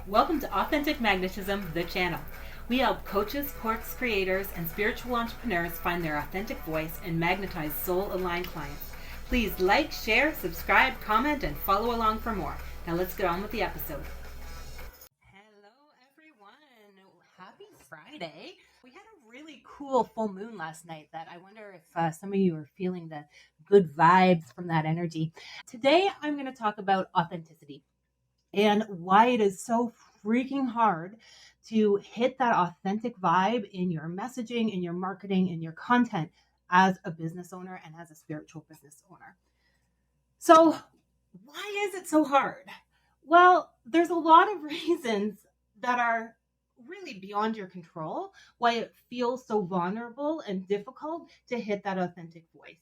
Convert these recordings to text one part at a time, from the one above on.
Welcome to Authentic Magnetism, the channel. We help coaches, course creators, and spiritual entrepreneurs find their authentic voice and magnetize soul-aligned clients. Please like, share, subscribe, comment, and follow along for more. Now let's get on with the episode. Hello, everyone. Happy Friday. We had a really cool full moon last night that I wonder if some of you are feeling the good vibes from that energy. Today, I'm going to talk about authenticity and why it is so freaking hard to hit that authentic vibe in your messaging, in your marketing, in your content as a business owner and as a spiritual business owner. So, why is it so hard? Well, there's a lot of reasons that are really beyond your control why it feels so vulnerable and difficult to hit that authentic voice.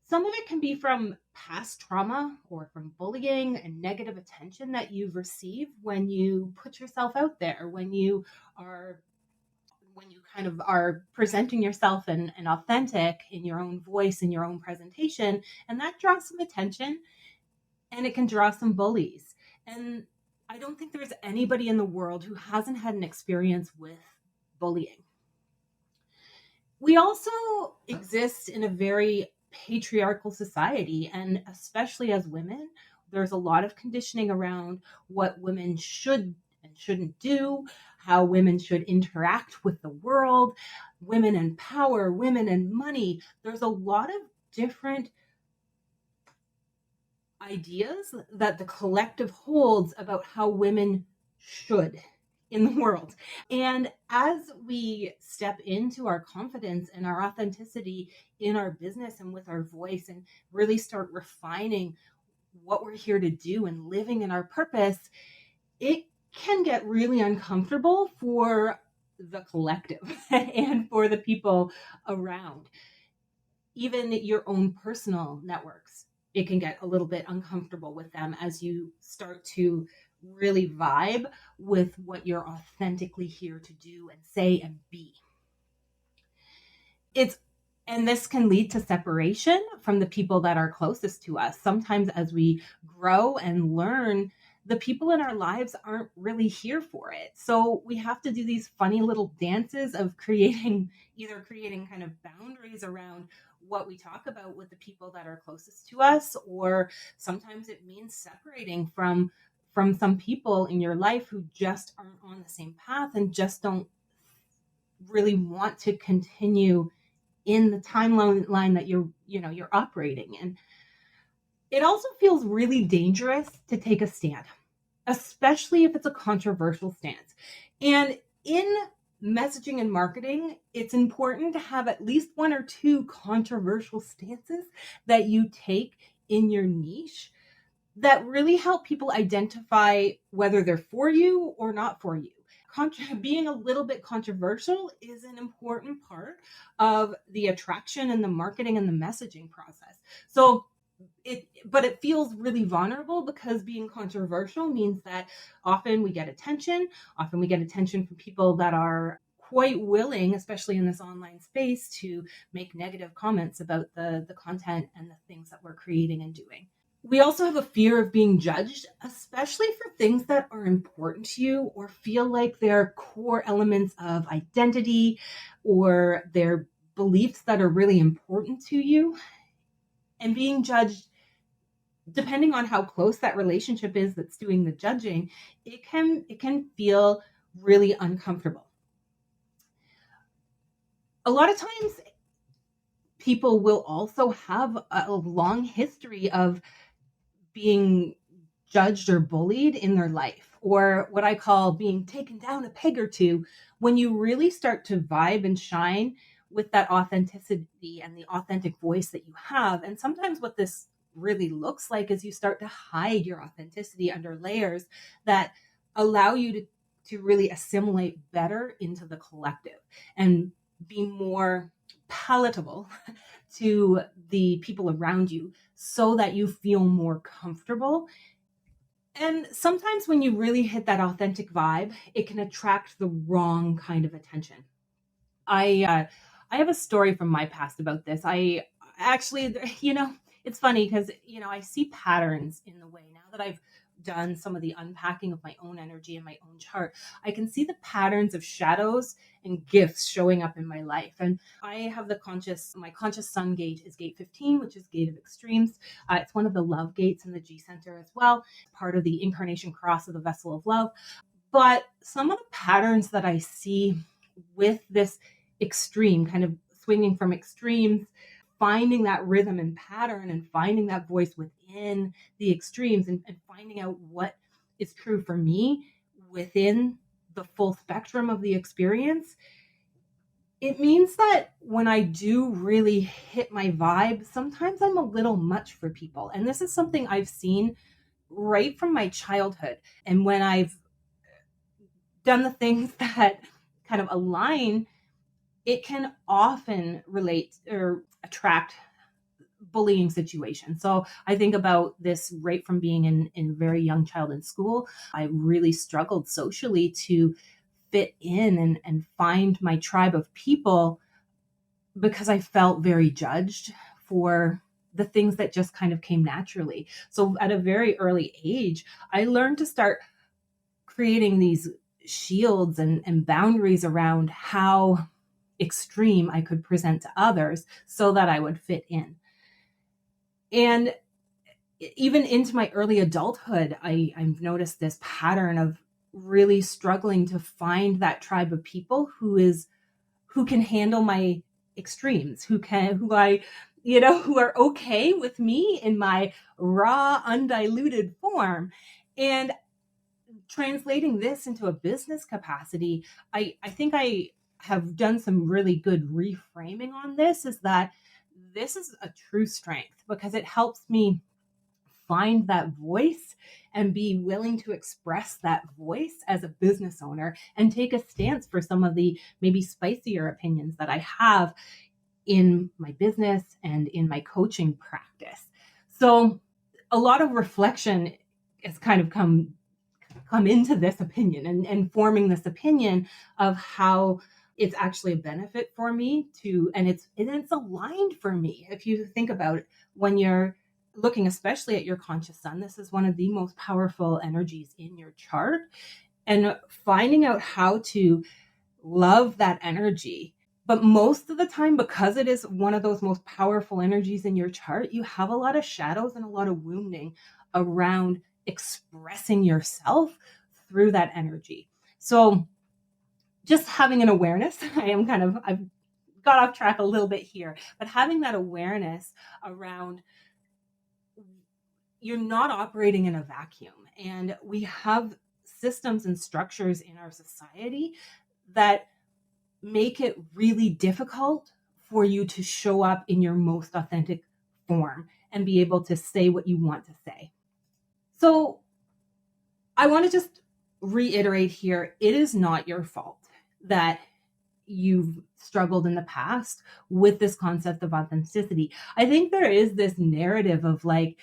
Some of it can be from past trauma or from bullying and negative attention that you've received when you put yourself out there, when you kind of are presenting yourself and authentic in your own voice, in your own presentation, and that draws some attention and it can draw some bullies. And I don't think there's anybody in the world who hasn't had an experience with bullying. We also exist in a very patriarchal society, and especially as women, there's a lot of conditioning around what women should and shouldn't do, how women should interact with the world, women and power, women and money. There's a lot of different ideas that the collective holds about how women should in the world. And as we step into our confidence and our authenticity in our business and with our voice and really start refining what we're here to do and living in our purpose, it can get really uncomfortable for the collective and for the people around. Even your own personal networks, it can get a little bit uncomfortable with them as you start to really vibe with what you're authentically here to do and say and be. And this can lead to separation from the people that are closest to us. Sometimes as we grow and learn, the people in our lives aren't really here for it. So we have to do these funny little dances of creating kind of boundaries around what we talk about with the people that are closest to us, or sometimes it means separating from some people in your life who just aren't on the same path and just don't really want to continue in the timeline that you're operating in. It also feels really dangerous to take a stand, especially if it's a controversial stance. And in messaging and marketing, it's important to have at least one or two controversial stances that you take in your niche that really help people identify whether they're for you or not for you. Being a little bit controversial is an important part of the attraction and the marketing and the messaging process. But it feels really vulnerable because being controversial means that often we get attention from people that are quite willing, especially in this online space, to make negative comments about the content and the things that we're creating and doing. We also have a fear of being judged, especially for things that are important to you or feel like they're core elements of identity or they're beliefs that are really important to you. And being judged, depending on how close that relationship is that's doing the judging, it can feel really uncomfortable. A lot of times, people will also have a long history of being judged or bullied in their life, or what I call being taken down a peg or two, when you really start to vibe and shine with that authenticity and the authentic voice that you have. And sometimes what this really looks like is you start to hide your authenticity under layers that allow you to really assimilate better into the collective and be more palatable to the people around you so that you feel more comfortable. And sometimes when you really hit that authentic vibe, it can attract the wrong kind of attention. I have a story from my past about this. I actually, it's funny because, I see patterns in the way now that I've done some of the unpacking of my own energy and my own chart. I can see the patterns of shadows and gifts showing up in my life. And I have my conscious sun gate is gate 15, which is gate of extremes. It's one of the love gates in the G center as well, part of the incarnation cross of the vessel of love. But some of the patterns that I see with this extreme, kind of swinging from extremes, finding that rhythm and pattern and finding that voice within the extremes, and finding out what is true for me within the full spectrum of the experience, it means that when I do really hit my vibe, sometimes I'm a little much for people. And this is something I've seen right from my childhood. And when I've done the things that kind of align, it can often relate or attract bullying situations. So I think about this right from being in a very young child in school. I really struggled socially to fit in and find my tribe of people because I felt very judged for the things that just kind of came naturally. So at a very early age, I learned to start creating these shields and boundaries around how extreme I could present to others so that I would fit in. And even into my early adulthood, I've noticed this pattern of really struggling to find that tribe of people who can handle my extremes, who are okay with me in my raw, undiluted form. And translating this into a business capacity, I think I have done some really good reframing on this, is that this is a true strength because it helps me find that voice and be willing to express that voice as a business owner and take a stance for some of the maybe spicier opinions that I have in my business and in my coaching practice. So a lot of reflection has kind of come into this opinion and forming this opinion of how it's actually a benefit for me and it's aligned for me. If you think about it, when you're looking especially at your conscious sun, this is one of the most powerful energies in your chart, and finding out how to love that energy. But most of the time, because it is one of those most powerful energies in your chart, you have a lot of shadows and a lot of wounding around expressing yourself through that energy. So just having an awareness, I've got off track a little bit here, but having that awareness around you're not operating in a vacuum. And we have systems and structures in our society that make it really difficult for you to show up in your most authentic form and be able to say what you want to say. So I want to just reiterate here, it is not your fault that you've struggled in the past with this concept of authenticity. I think there is this narrative of like,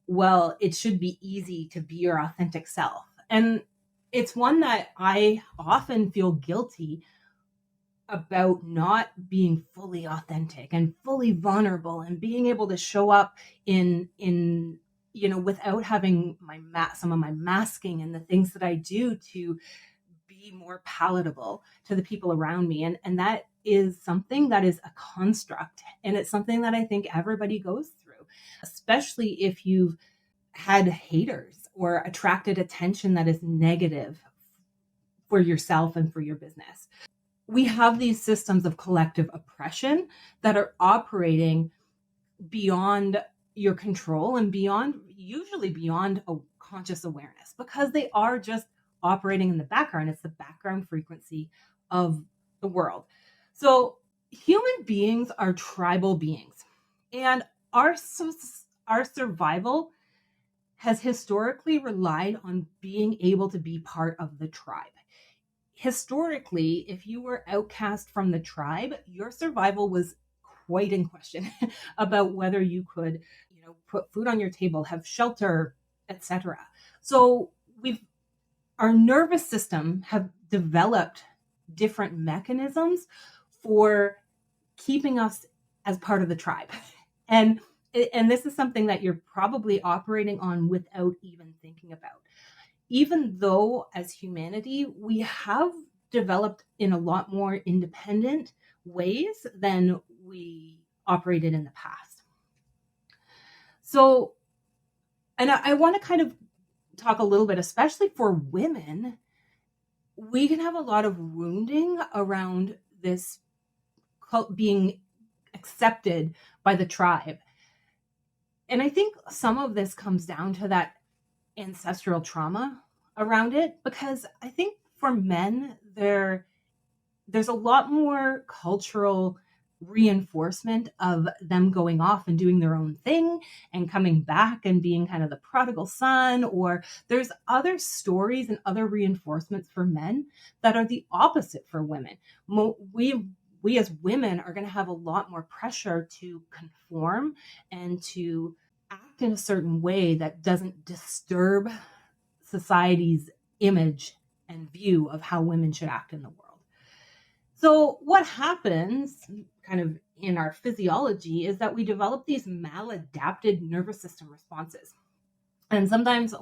well, it should be easy to be your authentic self. And it's one that I often feel guilty about, not being fully authentic and fully vulnerable and being able to show up in without having some of my masking and the things that I do to be more palatable to the people around me. And that is something that is a construct. And it's something that I think everybody goes through, especially if you've had haters or attracted attention that is negative for yourself and for your business. We have these systems of collective oppression that are operating beyond your control and usually beyond a conscious awareness, because they are just operating in the background. It's the background frequency of the world. So human beings are tribal beings, and our survival has historically relied on being able to be part of the tribe. Historically, if you were outcast from the tribe, your survival was quite in question about whether you could, put food on your table, have shelter, etc. So our nervous system have developed different mechanisms for keeping us as part of the tribe. And And this is something that you're probably operating on without even thinking about. Even though as humanity, we have developed in a lot more independent ways than we operated in the past. So, and I want to kind of talk a little bit, especially for women, we can have a lot of wounding around this being accepted by the tribe. And I think some of this comes down to that ancestral trauma around it, because I think for men, there's a lot more cultural reinforcement of them going off and doing their own thing and coming back and being kind of the prodigal son, or there's other stories and other reinforcements for men that are the opposite for women. We as women are going to have a lot more pressure to conform and to act in a certain way that doesn't disturb society's image and view of how women should act in the world. So what happens kind of in our physiology is that we develop these maladapted nervous system responses. And sometimes,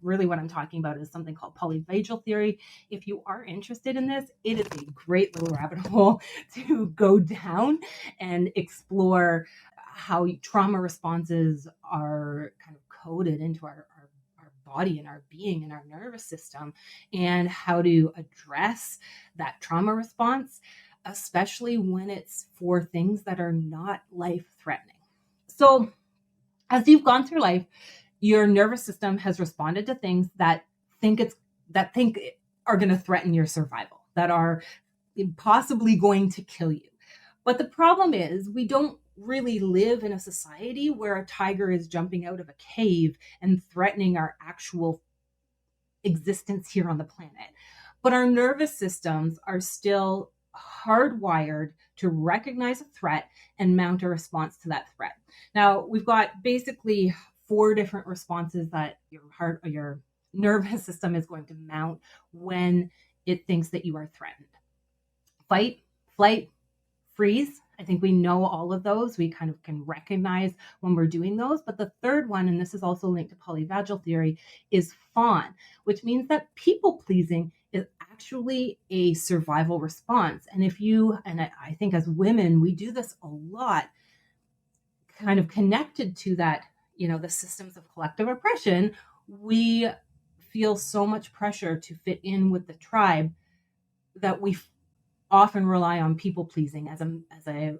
really what I'm talking about is something called polyvagal theory. If you are interested in this, it is a great little rabbit hole to go down and explore how trauma responses are kind of coded into our body and our being and our nervous system, and how to address that trauma response, especially when it's for things that are not life-threatening. So as you've gone through life, your nervous system has responded to things that think are going to threaten your survival, that are possibly going to kill you. But the problem is, we don't really live in a society where a tiger is jumping out of a cave and threatening our actual existence here on the planet. But our nervous systems are still hardwired to recognize a threat and mount a response to that threat. Now, we've got basically 4 different responses that your nervous system is going to mount when it thinks that you are threatened. Fight, flight, freeze. I think we know all of those. We kind of can recognize when we're doing those. But the third one, and this is also linked to polyvagal theory, is fawn, which means that people pleasing is actually a survival response. And I think as women, we do this a lot, kind of connected to that, the systems of collective oppression. We feel so much pressure to fit in with the tribe that we often rely on people pleasing as a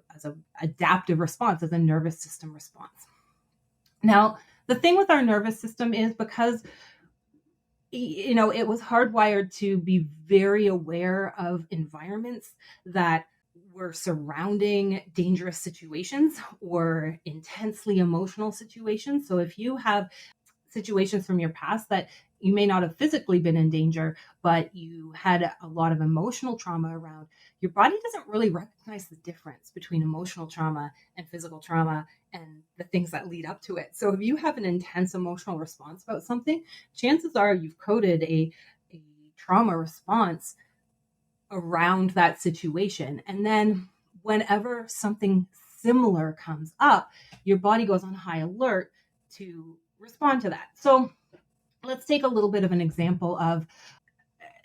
adaptive response, as a nervous system response. Now, the thing with our nervous system is, because it was hardwired to be very aware of environments that were surrounding dangerous situations or intensely emotional situations. So if you have situations from your past that you may not have physically been in danger, but you had a lot of emotional trauma around, your body doesn't really recognize the difference between emotional trauma and physical trauma and the things that lead up to it. So if you have an intense emotional response about something, chances are you've coded a trauma response around that situation. And then whenever something similar comes up, your body goes on high alert to respond to that. So let's take a little bit of an example of,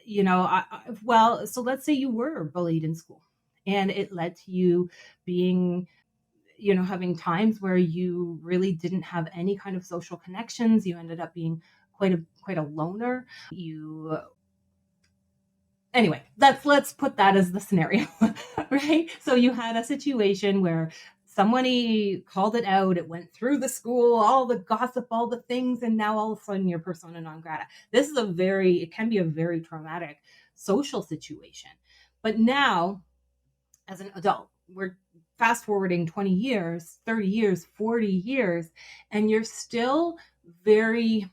so let's say you were bullied in school and it led to you being, having times where you really didn't have any kind of social connections. You ended up being quite a loner. Anyway, let's put that as the scenario, right? So you had a situation where somebody called it out, it went through the school, all the gossip, all the things, and now all of a sudden you're persona non grata. It can be a very traumatic social situation. But now, as an adult, we're fast forwarding 20 years, 30 years, 40 years, and you're still very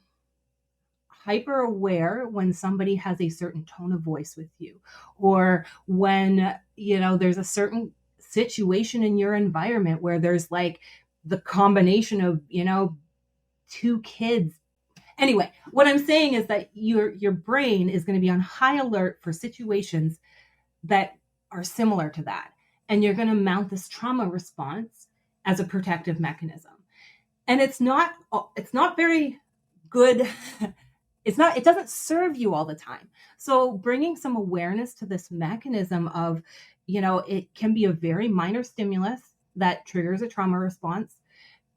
hyper aware when somebody has a certain tone of voice with you, or when, there's a certain situation in your environment where there's like the combination of, 2 kids. Anyway, what I'm saying is that your brain is going to be on high alert for situations that are similar to that. And you're going to mount this trauma response as a protective mechanism. And it's not very good. It doesn't serve you all the time. So bringing some awareness to this mechanism of, it can be a very minor stimulus that triggers a trauma response.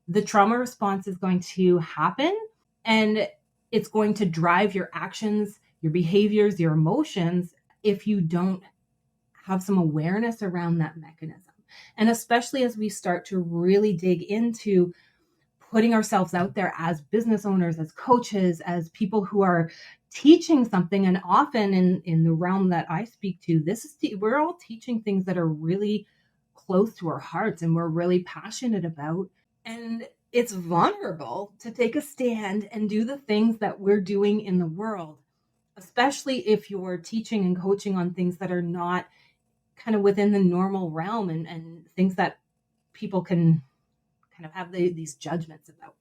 The trauma response is going to happen, and it's going to drive your actions, your behaviors, your emotions if you don't have some awareness around that mechanism. And especially as we start to really dig into putting ourselves out there as business owners, as coaches, as people who are teaching something. And often in the realm that I speak to, we're all teaching things that are really close to our hearts and we're really passionate about. And it's vulnerable to take a stand and do the things that we're doing in the world, especially if you're teaching and coaching on things that are not kind of within the normal realm, and things that people can kind of have these judgments about.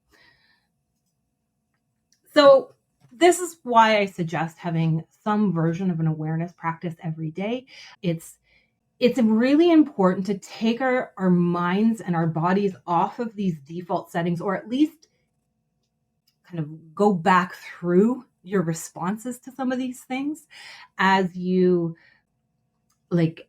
So this is why I suggest having some version of an awareness practice every day. It's really important to take our minds and our bodies off of these default settings, or at least kind of go back through your responses to some of these things as you like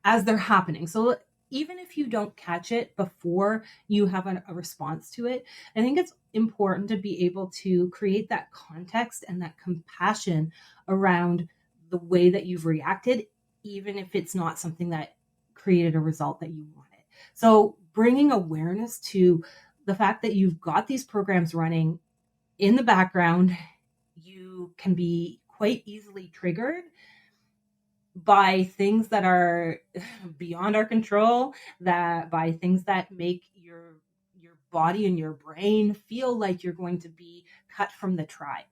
as they're happening. So even if you don't catch it before you have a response to it, I think it's important to be able to create that context and that compassion around the way that you've reacted, even if it's not something that created a result that you wanted. So bringing awareness to the fact that you've got these programs running in the background, you can be quite easily triggered by things that are beyond our control, that by things that make your body and your brain feel like you're going to be cut from the tribe.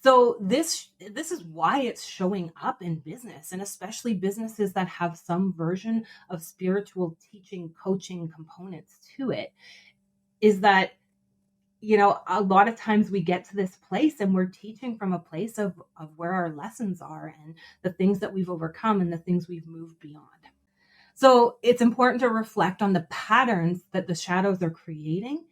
So this is why it's showing up in business, and especially businesses that have some version of spiritual teaching, coaching components to it, is that a lot of times we get to this place and we're teaching from a place of where our lessons are and the things that we've overcome and the things we've moved beyond. So it's important to reflect on the patterns that the shadows are creating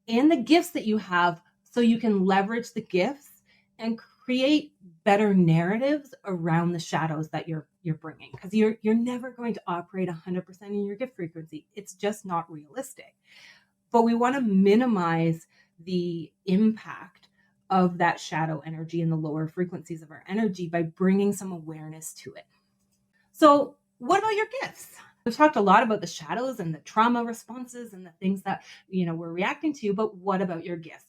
and the gifts that you have, so you can leverage the gifts and create better narratives around the shadows that you're bringing, because you're never going to operate 100% in your gift frequency. It's just not realistic. But we want to minimize the impact of that shadow energy in the lower frequencies of our energy by bringing some awareness to it. So what about your gifts? We've talked a lot about the shadows and the trauma responses and the things that, we're reacting to, but what about your gifts?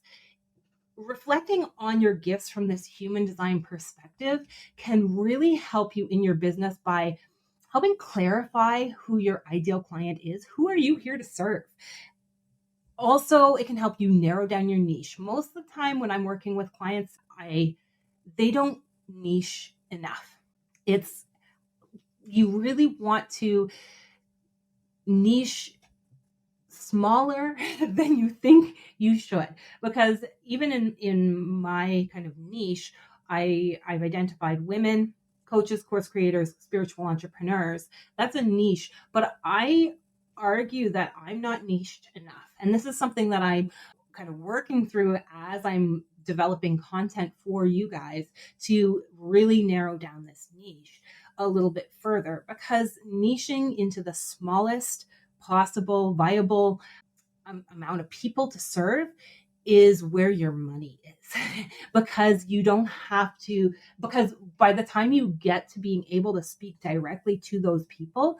Reflecting on your gifts from this human design perspective can really help you in your business by helping clarify who your ideal client is. Who are you here to serve? Also, it can help you narrow down your niche. Most of the time when I'm working with clients, they don't niche enough. You really want to niche smaller than you think you should, because even in my kind of niche, I've identified women coaches, course creators, spiritual entrepreneurs. That's a niche, but I argue that I'm not niched enough. And this is something that I'm kind of working through as I'm developing content for you guys to really narrow down this niche a little bit further, because niching into the smallest possible viable amount of people to serve is where your money is. Because by the time you get to being able to speak directly to those people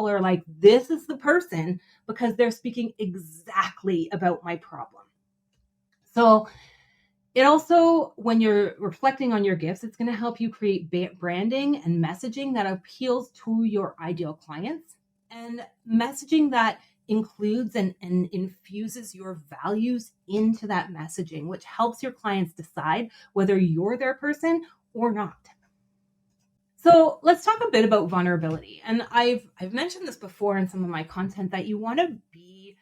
are like, this is the person, because they're speaking exactly about my problem. So it also, when you're reflecting on your gifts, it's going to help you create branding and messaging that appeals to your ideal clients, and messaging that includes and infuses your values into that messaging, which helps your clients decide whether you're their person or not. So let's talk a bit about vulnerability. And I've mentioned this before in some of my content, that you want to be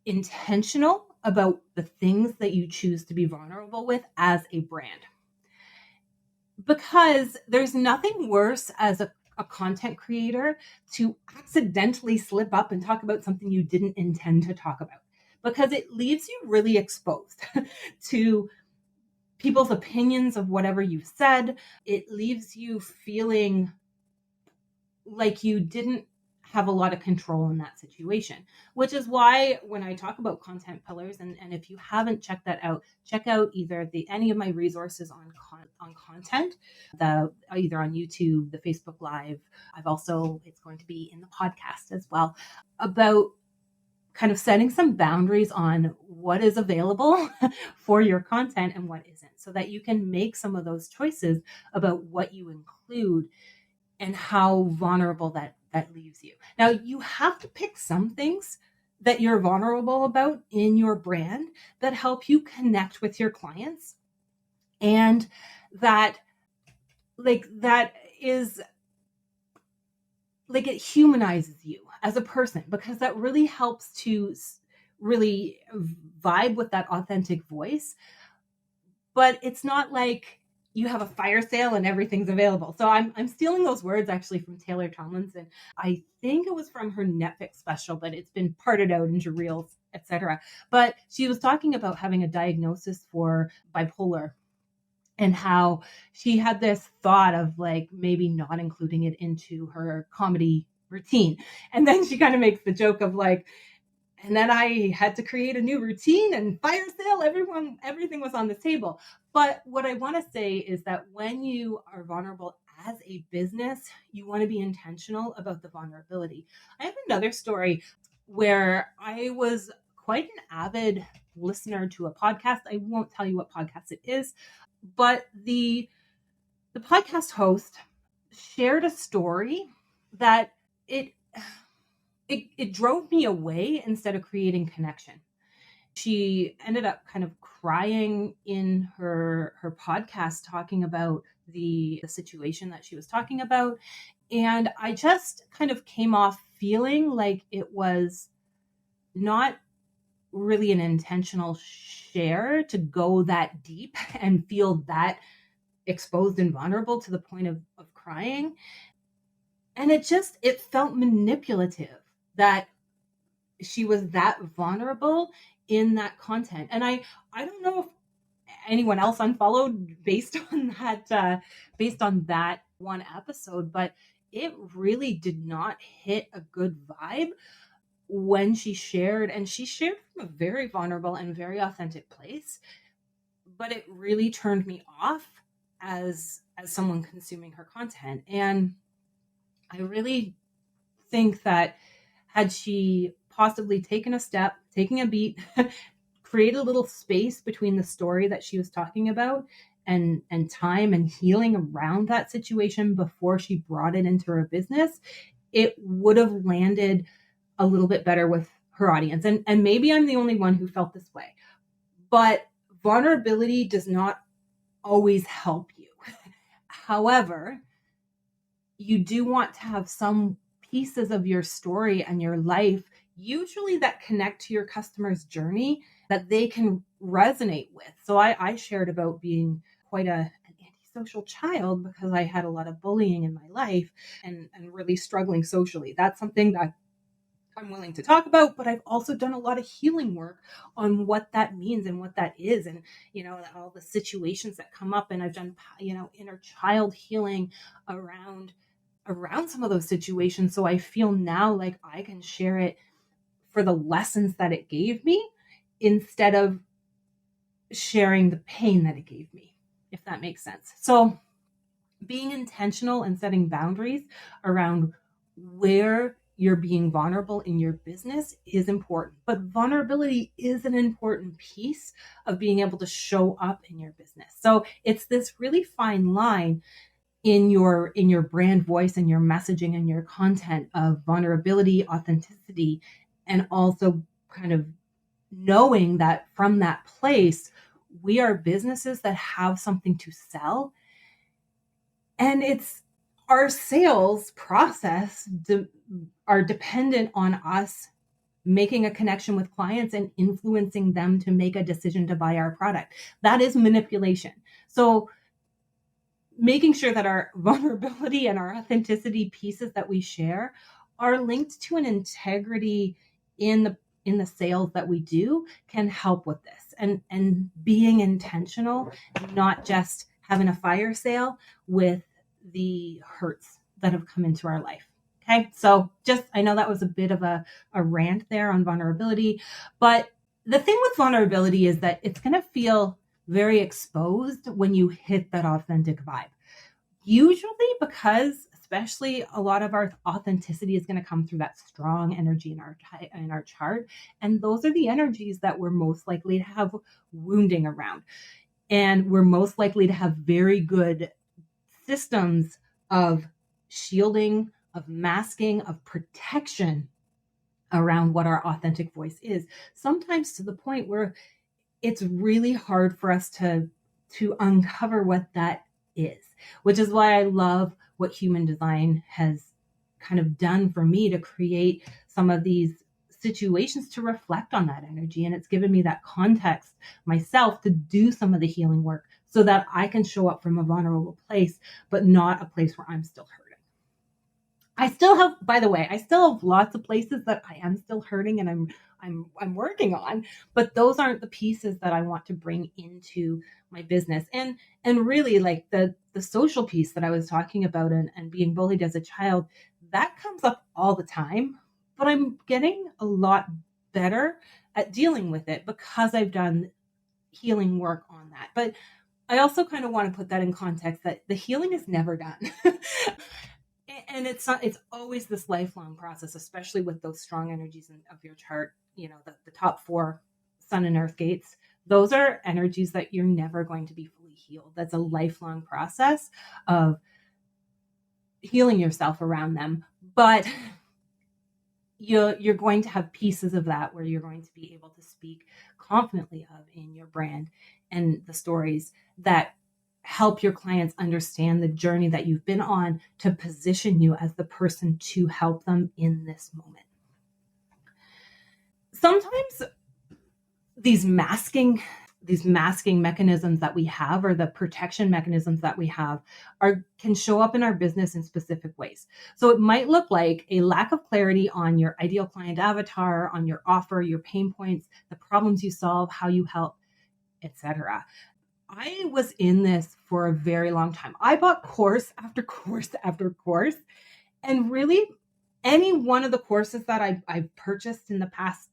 intentional about the things that you choose to be vulnerable with as a brand. Because there's nothing worse as a content creator to accidentally slip up and talk about something you didn't intend to talk about. because it leaves you really exposed to people's opinions of whatever you've said. It leaves you feeling like you didn't have a lot of control in that situation, which is why when I talk about content pillars, and if you haven't checked that out, check out either any of my resources on content, the either on YouTube, the Facebook Live. I've also, it's going to be in the podcast as well, about kind of setting some boundaries on what is available for your content and what isn't, so that you can make some of those choices about what you include and how vulnerable that leaves you. Now, you have to pick some things that you're vulnerable about in your brand that help you connect with your clients, and that that is it humanizes you as a person, because that really helps to really vibe with that authentic voice. But it's not like you have a fire sale and everything's available. So I'm stealing those words actually from Taylor Tomlinson. I think it was from her Netflix special, but it's been parted out into reels, etc. But she was talking about having a diagnosis for bipolar, and how she had this thought of like maybe not including it into her comedy routine. And then she kind of makes the joke of like, and then I had to create a new routine and fire sale. Everything was on the table. But what I want to say is that when you are vulnerable as a business, you want to be intentional about the vulnerability. I have another story where I was quite an avid listener to a podcast. I won't tell you what podcast it is, but the podcast host shared a story that it drove me away instead of creating connection. She ended up kind of crying in her podcast, talking about the situation that she was talking about. And I just kind of came off feeling like it was not really an intentional share to go that deep and feel that exposed and vulnerable to the point of crying. And it felt manipulative that she was that vulnerable in that content. And I don't know if anyone else unfollowed based on that one episode, but it really did not hit a good vibe when she shared, and she shared from a very vulnerable and very authentic place. But it really turned me off as someone consuming her content. And I really think that had she possibly taken a beat, create a little space between the story that she was talking about and time and healing around that situation before she brought it into her business, it would have landed a little bit better with her audience. And maybe I'm the only one who felt this way, but vulnerability does not always help you. However, you do want to have some pieces of your story and your life, usually that connect to your customer's journey, that they can resonate with. So I shared about being quite an antisocial child because I had a lot of bullying in my life and really struggling socially. That's something that I'm willing to talk about, but I've also done a lot of healing work on what that means and what that is. And, all the situations that come up, and I've done, inner child healing around some of those situations. So I feel now like I can share it for the lessons that it gave me instead of sharing the pain that it gave me, if that makes sense. So being intentional and setting boundaries around where you're being vulnerable in your business is important. But vulnerability is an important piece of being able to show up in your business. So it's this really fine line in your brand voice and your messaging and your content of vulnerability, authenticity, and also kind of knowing that from that place, we are businesses that have something to sell. And it's our sales process are dependent on us making a connection with clients and influencing them to make a decision to buy our product. That is manipulation. So making sure that our vulnerability and our authenticity pieces that we share are linked to an integrity in in the sales that we do can help with this, and being intentional, not just having a fire sale with the hurts that have come into our life. Okay. So just, I know that was a bit of a rant there on vulnerability, but the thing with vulnerability is that it's going to feel very exposed when you hit that authentic vibe. Usually because especially a lot of our authenticity is going to come through that strong energy in our chart, and those are the energies that we're most likely to have wounding around, and we're most likely to have very good systems of shielding, of masking, of protection around what our authentic voice is, sometimes to the point where it's really hard for us to uncover what that is, which is why I love what human design has kind of done for me to create some of these situations to reflect on that energy. And it's given me that context myself to do some of the healing work so that I can show up from a vulnerable place, but not a place where I'm still hurting. I still have, by the way, I still have lots of places that I am still hurting and I'm working on, but those aren't the pieces that I want to bring into my business. And really, like the social piece that I was talking about, and being bullied as a child, that comes up all the time, but I'm getting a lot better at dealing with it because I've done healing work on that. But I also kind of want to put that in context that the healing is never done. And it's not, it's always this lifelong process, especially with those strong energies of your chart, the top 4 sun and earth gates. Those are energies that you're never going to be fully healed. That's a lifelong process of healing yourself around them. But you're going to have pieces of that where you're going to be able to speak confidently of in your brand and the stories that help your clients understand the journey that you've been on to position you as the person to help them in this moment. Sometimes these masking mechanisms that we have, or the protection mechanisms that we have, can show up in our business in specific ways. So it might look like a lack of clarity on your ideal client avatar, on your offer, your pain points, the problems you solve, how you help, etc. I was in this for a very long time. I bought course after course after course. And really, any one of the courses that I've purchased in the past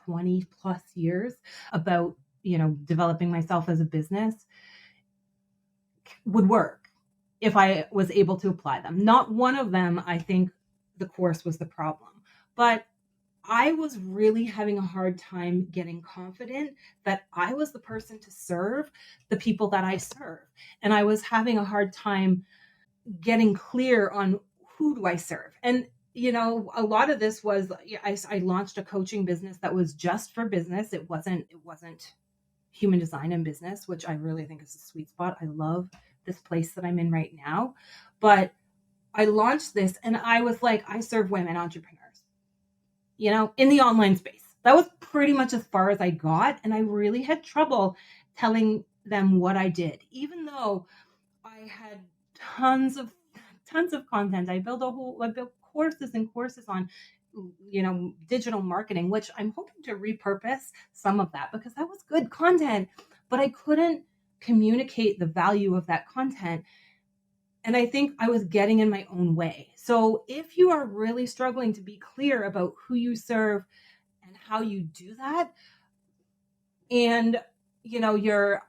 20 plus years about, developing myself as a business would work if I was able to apply them. Not one of them, I think the course was the problem. But I was really having a hard time getting confident that I was the person to serve the people that I serve. And I was having a hard time getting clear on who do I serve. And, a lot of this was, I launched a coaching business that was just for business. It wasn't human design and business, which I really think is a sweet spot. I love this place that I'm in right now. But I launched this and I was like, I serve women entrepreneurs. In the online space. That was pretty much as far as I got. And I really had trouble telling them what I did, even though I had tons of content. I built courses and courses on, digital marketing, which I'm hoping to repurpose some of that because that was good content, but I couldn't communicate the value of that content. And I think I was getting in my own way. So if you are really struggling to be clear about who you serve and how you do that, and your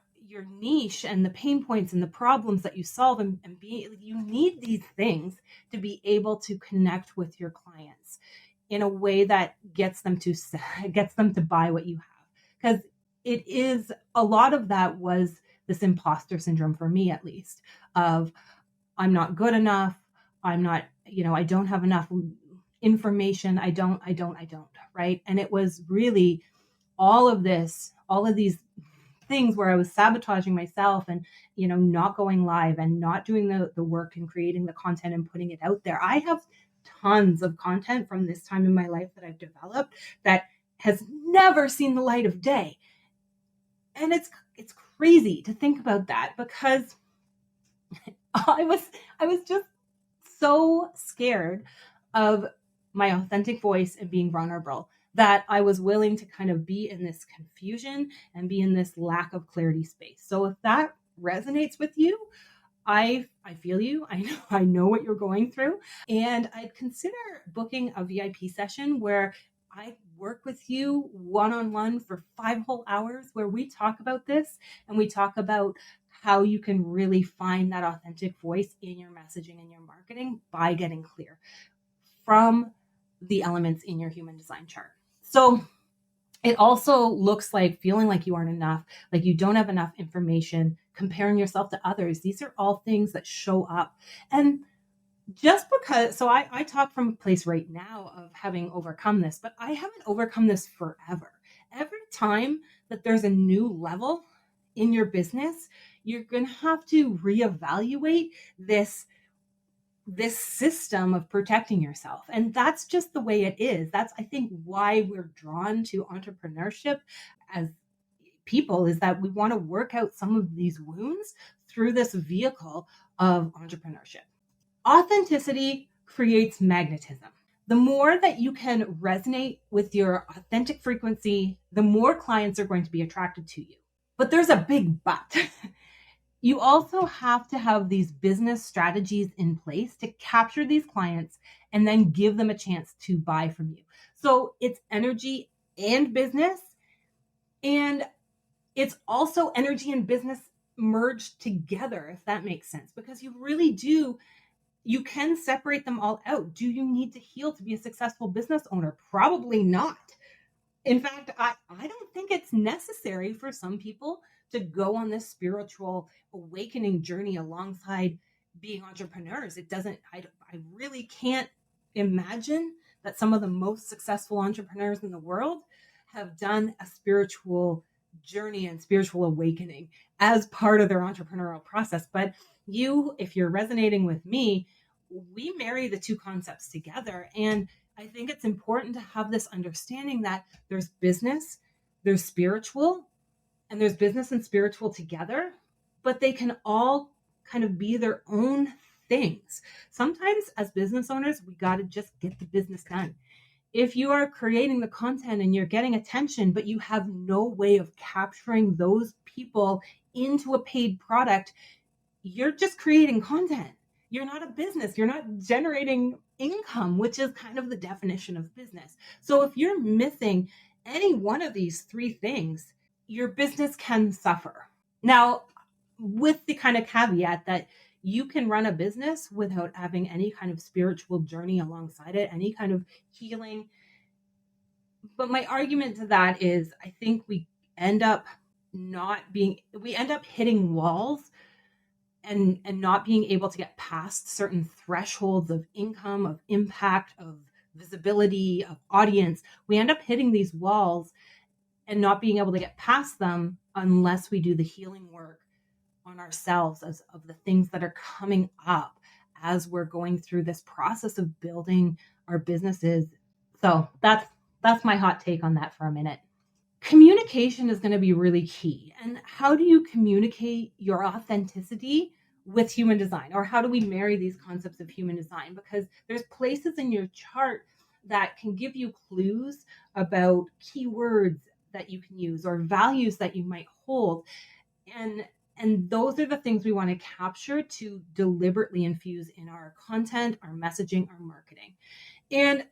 niche and the pain points and the problems that you solve, and you need these things to be able to connect with your clients in a way that gets them to buy what you have. Because it is, a lot of that was this imposter syndrome for me, at least, of I'm not good enough. I'm not, I don't have enough information. I don't, right? And it was really all of these things where I was sabotaging myself and, not going live and not doing the work and creating the content and putting it out there. I have tons of content from this time in my life that I've developed that has never seen the light of day. And it's crazy to think about that because I was just so scared of my authentic voice and being vulnerable that I was willing to kind of be in this confusion and be in this lack of clarity space. So if that resonates with you, I feel you. I know what you're going through. And I'd consider booking a VIP session where I work with you one-on-one for 5 whole hours where we talk about this and we talk about how you can really find that authentic voice in your messaging and your marketing by getting clear from the elements in your human design chart. So it also looks like feeling like you aren't enough, like you don't have enough information, comparing yourself to others. These are all things that show up. And just because, so I talk from a place right now of having overcome this, but I haven't overcome this forever. Every time that there's a new level in your business, you're going to have to reevaluate this system of protecting yourself. And that's just the way it is. That's, I think, why we're drawn to entrepreneurship as people, is that we want to work out some of these wounds through this vehicle of entrepreneurship. Authenticity creates magnetism. The more that you can resonate with your authentic frequency, the more clients are going to be attracted to you. But there's a big but. You also have to have these business strategies in place to capture these clients and then give them a chance to buy from you. So it's energy and business, and it's also energy and business merged together, if that makes sense, because you really do. You can separate them all out. Do you need to heal to be a successful business owner? Probably not. In fact, I don't think it's necessary for some people to go on this spiritual awakening journey alongside being entrepreneurs. It doesn't, I really can't imagine that some of the most successful entrepreneurs in the world have done a spiritual journey and spiritual awakening as part of their entrepreneurial process. But you, if you're resonating with me, we marry the two concepts together. And I think it's important to have this understanding that there's business, there's spiritual, and there's business and spiritual together, but they can all kind of be their own things. Sometimes as business owners, we got to just get the business done. If you are creating the content and you're getting attention, but you have no way of capturing those people into a paid product, you're just creating content. You're not a business. You're not generating income, which is kind of the definition of business. So if you're missing any one of these three things, your business can suffer. Now, with the kind of caveat that you can run a business without having any kind of spiritual journey alongside it, any kind of healing. But my argument to that is I think we end up hitting walls and not being able to get past certain thresholds of income, of impact, of visibility, of audience. We end up hitting these walls and not being able to get past them unless we do the healing work on ourselves of the things that are coming up as we're going through this process of building our businesses. So that's my hot take on that for a minute. Communication is going to be really key. And how do you communicate your authenticity with human design? Or how do we marry these concepts of human design? Because there's places in your chart that can give you clues about keywords that you can use or values that you might hold. And those are the things we want to capture to deliberately infuse in our content, our messaging, our marketing. And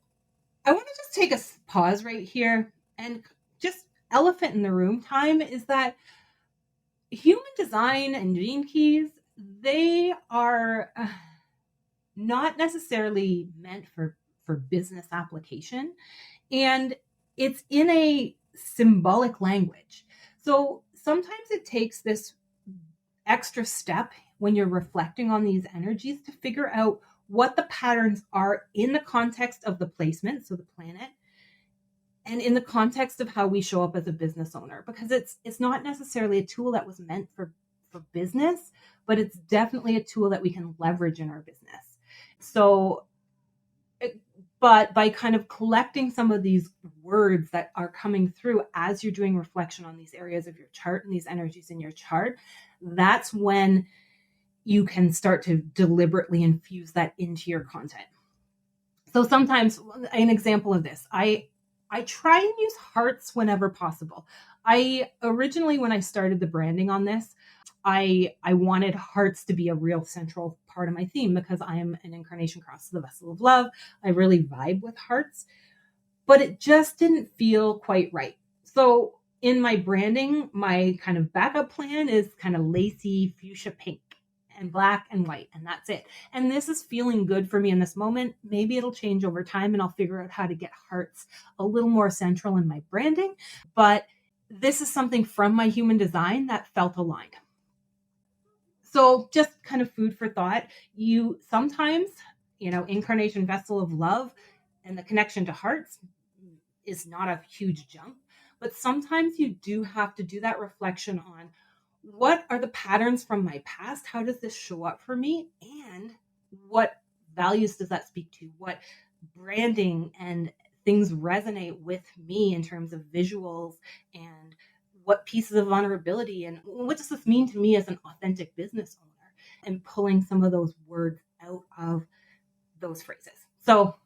I want to just take a pause right here and just elephant in the room time is that human design and gene keys, they are not necessarily meant for business application. And it's in a symbolic language. So sometimes it takes this extra step when you're reflecting on these energies to figure out what the patterns are in the context of the placement, so the planet, and in the context of how we show up as a business owner, because it's not necessarily a tool that was meant for business, but it's definitely a tool that we can leverage in our business. So, but by kind of collecting some of these words that are coming through as you're doing reflection on these areas of your chart and these energies in your chart, that's when you can start to deliberately infuse that into your content. So sometimes, an example of this, I I try and use hearts whenever possible. I originally, when I started the branding on this, I wanted hearts to be a real central part of my theme because I am an incarnation cross, the vessel of love. I really vibe with hearts, but it just didn't feel quite right. So in my branding, my kind of backup plan is kind of lacy fuchsia pink and black and white, and that's it. And this is feeling good for me in this moment. Maybe it'll change over time and I'll figure out how to get hearts a little more central in my branding. But this is something from my human design that felt aligned. So just kind of food for thought. You sometimes, incarnation vessel of love and the connection to hearts is not a huge jump, but sometimes you do have to do that reflection on what are the patterns from my past? How does this show up for me? And what values does that speak to? What branding and things resonate with me in terms of visuals and what pieces of vulnerability and what does this mean to me as an authentic business owner, and pulling some of those words out of those phrases. So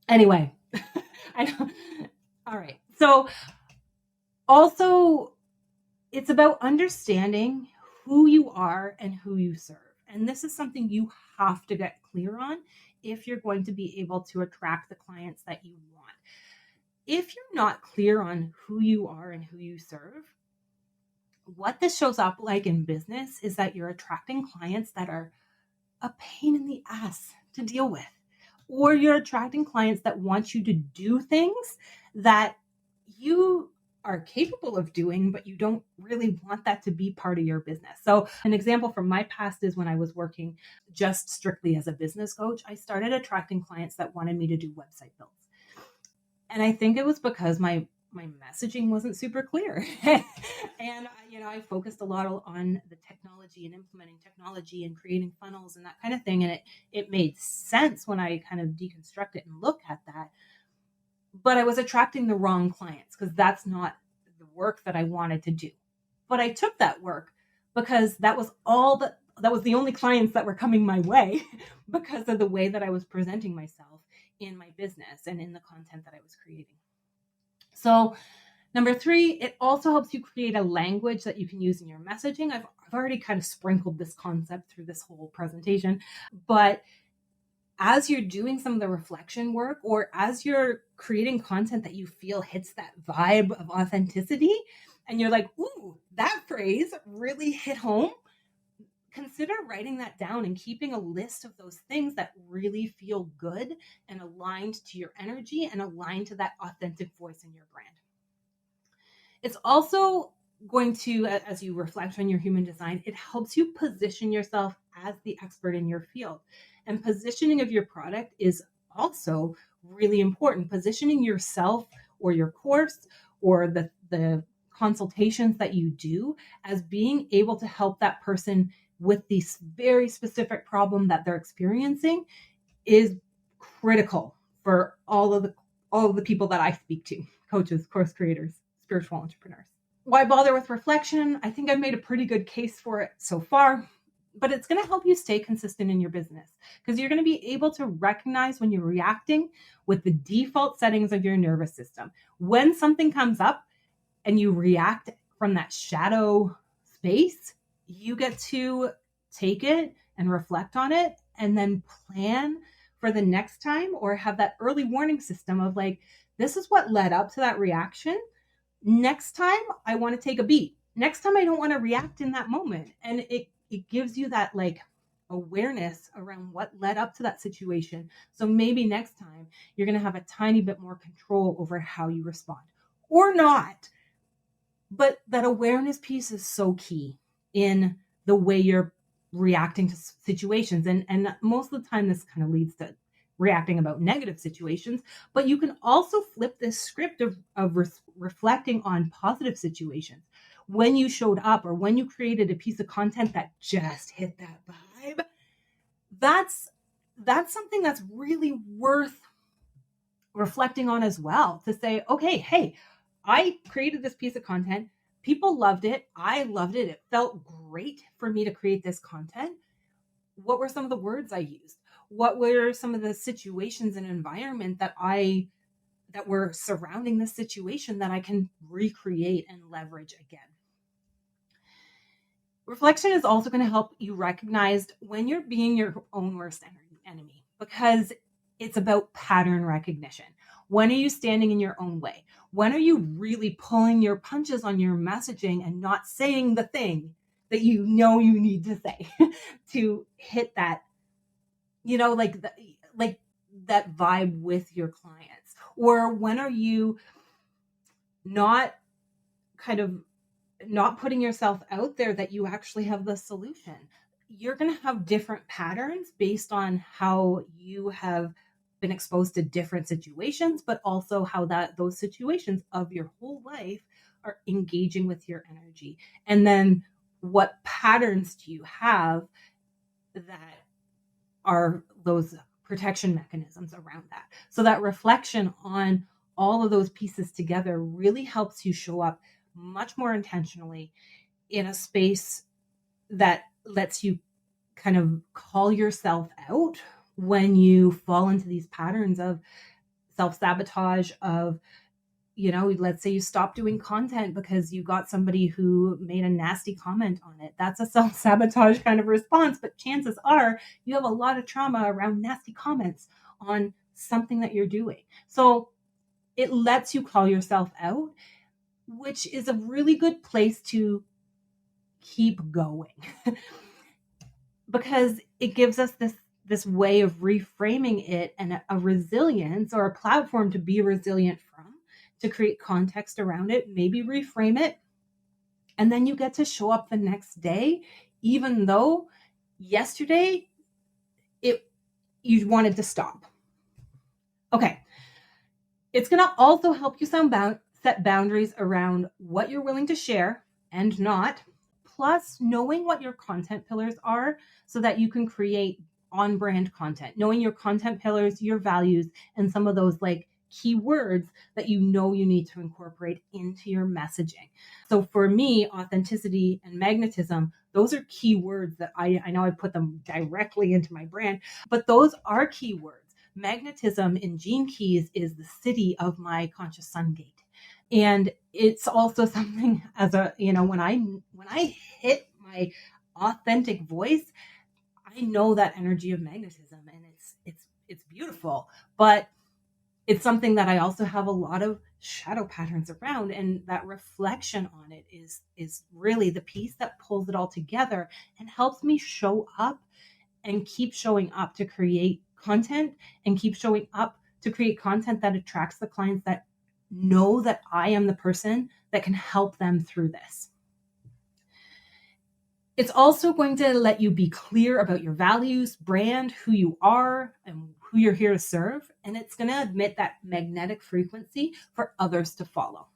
anyway, I know. All right. So also it's about understanding who you are and who you serve. And this is something you have to get clear on if you're going to be able to attract the clients that you want. If you're not clear on who you are and who you serve, what this shows up like in business is that you're attracting clients that are a pain in the ass to deal with, or you're attracting clients that want you to do things that you are capable of doing, but you don't really want that to be part of your business. So an example from my past is when I was working just strictly as a business coach, I started attracting clients that wanted me to do website builds. And I think it was because my messaging wasn't super clear. And I focused a lot on the technology and implementing technology and creating funnels and that kind of thing. And it made sense when I kind of deconstruct it and look at that. But I was attracting the wrong clients because that's not the work that I wanted to do. But I took that work because that was the only clients that were coming my way because of the way that I was presenting myself in my business and in the content that I was creating. So number 3, it also helps you create a language that you can use in your messaging. I've already kind of sprinkled this concept through this whole presentation, but as you're doing some of the reflection work, or as you're creating content that you feel hits that vibe of authenticity, and you're like, ooh, that phrase really hit home, consider writing that down and keeping a list of those things that really feel good and aligned to your energy and aligned to that authentic voice in your brand. It's also going to, as you reflect on your human design, it helps you position yourself as the expert in your field. And positioning of your product is also really important. Positioning yourself or your course or the consultations that you do as being able to help that person with this very specific problem that they're experiencing is critical for all of the people that I speak to: coaches, course creators, spiritual entrepreneurs. Why bother with reflection? I think I've made a pretty good case for it so far, but it's going to help you stay consistent in your business because you're going to be able to recognize when you're reacting with the default settings of your nervous system. When something comes up and you react from that shadow space, you get to take it and reflect on it and then plan for the next time, or have that early warning system of like, this is what led up to that reaction. Next time I want to take a beat. Next time I don't want to react in that moment. And it gives you that like awareness around what led up to that situation. So maybe next time you're going to have a tiny bit more control over how you respond, or not. But that awareness piece is so key in the way you're reacting to situations. And most of the time this kind of leads to reacting about negative situations, but you can also flip this script of reflecting on positive situations. When you showed up or when you created a piece of content that just hit that vibe, that's something that's really worth reflecting on as well, to say, okay, hey, I created this piece of content. People loved it. I loved it. It felt great for me to create this content. What were some of the words I used? What were some of the situations and environment that I that were surrounding this situation that I can recreate and leverage again. Reflection is also going to help you recognize when you're being your own worst enemy, because it's about pattern recognition. When are you standing in your own way? When are you really pulling your punches on your messaging and not saying the thing that you know you need to say to hit that, like that vibe with your clients? Or when are you not kind of not putting yourself out there that you actually have the solution? You're going to have different patterns based on how you have been exposed to different situations, but also how those situations of your whole life are engaging with your energy. And then what patterns do you have that are those protection mechanisms around that? So that reflection on all of those pieces together really helps you show up much more intentionally in a space that lets you kind of call yourself out when you fall into these patterns of self-sabotage, of, let's say you stop doing content because you got somebody who made a nasty comment on it. That's a self-sabotage kind of response, but chances are you have a lot of trauma around nasty comments on something that you're doing. So it lets you call yourself out, which is a really good place to keep going because it gives us this way of reframing it and a resilience, or a platform to be resilient from, to create context around it, maybe reframe it. And then you get to show up the next day, even though yesterday you wanted to stop. Okay. It's going to also help you set boundaries around what you're willing to share and not, plus knowing what your content pillars are so that you can create on-brand content, knowing your content pillars, your values, and some of those like keywords that you need to incorporate into your messaging. So for me, authenticity and magnetism, those are keywords that I know I put them directly into my brand, but those are keywords. Magnetism in Gene Keys is the city of my conscious sun gate. And it's also something as when I hit my authentic voice, I know that energy of magnetism, and it's beautiful, but it's something that I also have a lot of shadow patterns around, and that reflection on it is really the piece that pulls it all together and helps me show up and keep showing up to create content, and keep showing up to create content that attracts the clients that know that I am the person that can help them through this. It's also going to let you be clear about your values, brand, who you are, and who you're here to serve. And it's going to admit that magnetic frequency for others to follow.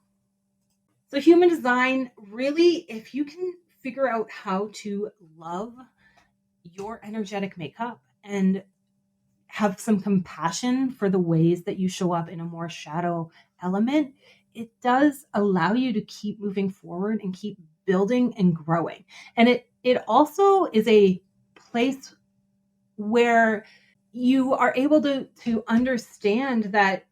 So human design, really, if you can figure out how to love your energetic makeup and have some compassion for the ways that you show up in a more shadow element, it does allow you to keep moving forward and keep building and growing. And it also is a place where you are able to understand that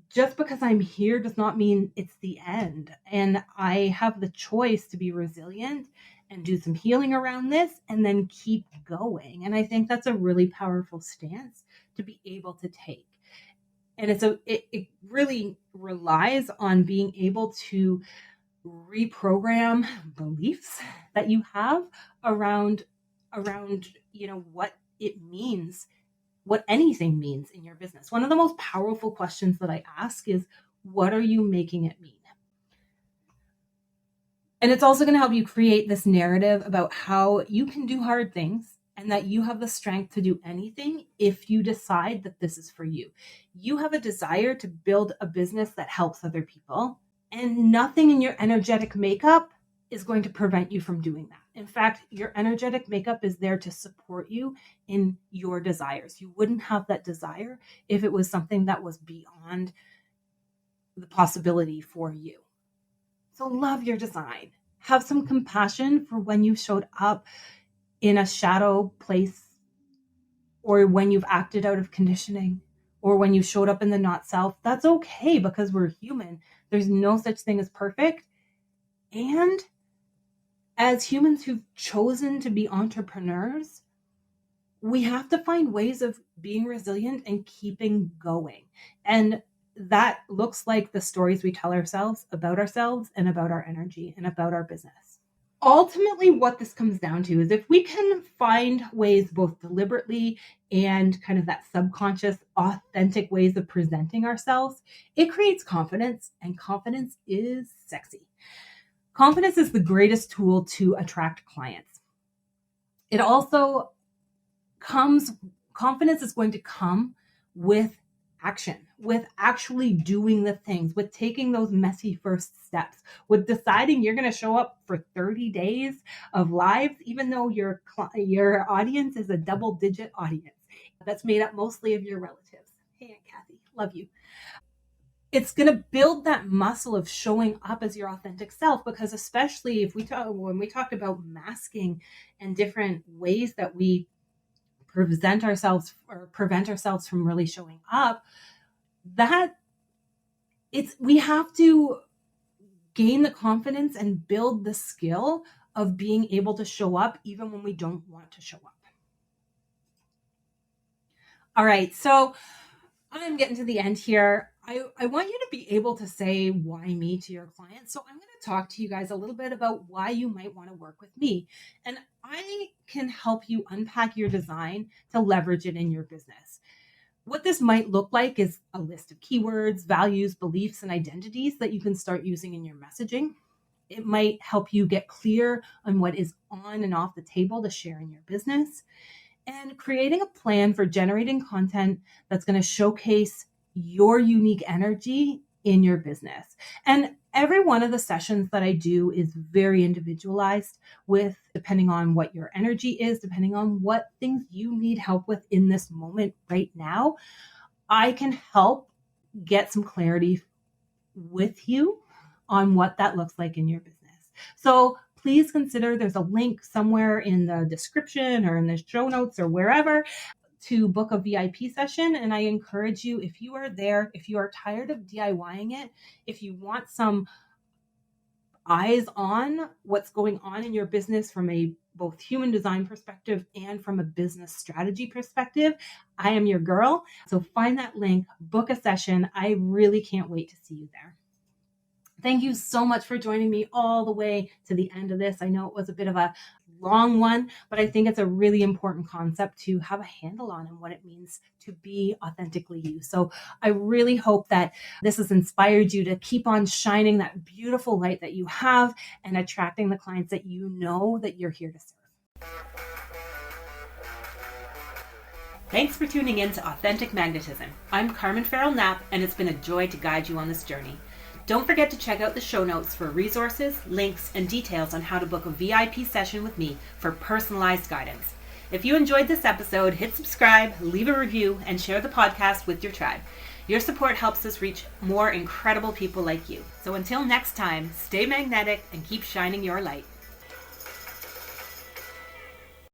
just because I'm here does not mean it's the end. And I have the choice to be resilient and do some healing around this and then keep going. And I think that's a really powerful stance to be able to take. And it really relies on being able to reprogram beliefs that you have around what it means, what anything means in your business. One of the most powerful questions that I ask is, what are you making it mean? And it's also going to help you create this narrative about how you can do hard things and that you have the strength to do anything if you decide that this is for you. You have a desire to build a business that helps other people, and nothing in your energetic makeup is going to prevent you from doing that. In fact, your energetic makeup is there to support you in your desires. You wouldn't have that desire if it was something that was beyond the possibility for you. So love your design. Have some compassion for when you showed up in a shadow place, or when you've acted out of conditioning, or when you showed up in the not self. That's okay because we're human. There's no such thing as perfect. And as humans who've chosen to be entrepreneurs, we have to find ways of being resilient and keeping going. And that looks like the stories we tell ourselves and about our energy and about our business. Ultimately, what this comes down to is if we can find ways, both deliberately and kind of that subconscious, authentic ways of presenting ourselves, it creates confidence, and confidence is sexy. Confidence is the greatest tool to attract clients. It also confidence is going to come with action, with actually doing the things, with taking those messy first steps, with deciding you're going to show up for 30 days of lives, even though your audience is a double-digit audience that's made up mostly of your relatives. Hey, Aunt Kathy, love you. It's going to build that muscle of showing up as your authentic self, because especially when we talked about masking and different ways that we prevent ourselves from really showing up, we have to gain the confidence and build the skill of being able to show up even when we don't want to show up. All right, so I'm getting to the end here. I want you to be able to say why me to your clients. So I'm going to talk to you guys a little bit about why you might want to work with me. And I can help you unpack your design to leverage it in your business. What this might look like is a list of keywords, values, beliefs, and identities that you can start using in your messaging. It might help you get clear on what is on and off the table to share in your business, and creating a plan for generating content that's going to showcase your unique energy in your business. And every one of the sessions that I do is very individualized, with depending on what your energy is, depending on what things you need help with in this moment right now. I can help get some clarity with you on what that looks like in your business. So please consider, there's a link somewhere in the description or in the show notes or wherever to book a VIP session. And I encourage you, if you are there, if you are tired of DIYing it, if you want some eyes on what's going on in your business from a both human design perspective and from a business strategy perspective, I am your girl. So find that link, book a session. I really can't wait to see you there. Thank you so much for joining me all the way to the end of this. I know it was a bit of a long one, but I think it's a really important concept to have a handle on and what it means to be authentically you. So I really hope that this has inspired you to keep on shining that beautiful light that you have and attracting the clients that you know that you're here to serve. Thanks for tuning in to Authentic Magnetism. I'm Carmen Farrell-Knapp, and it's been a joy to guide you on this journey. Don't forget to check out the show notes for resources, links, and details on how to book a VIP session with me for personalized guidance. If you enjoyed this episode, hit subscribe, leave a review, and share the podcast with your tribe. Your support helps us reach more incredible people like you. So until next time, stay magnetic and keep shining your light.